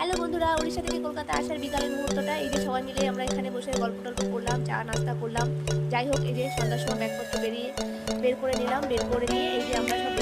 Hello বন্ধুরা, উড়িষ্যা থেকে কলকাতা আসার বিকালের মুহূর্তটা এই যে সবাই মিলে আমরা এখানে বসে গল্প টল্প করলাম, চা নাস্তা করলাম। যাই হোক, এই যে সন্ধ্যার সময় ব্যাগপত্র বের করে নিলাম। বের করে নিয়ে এই যে আমরা সব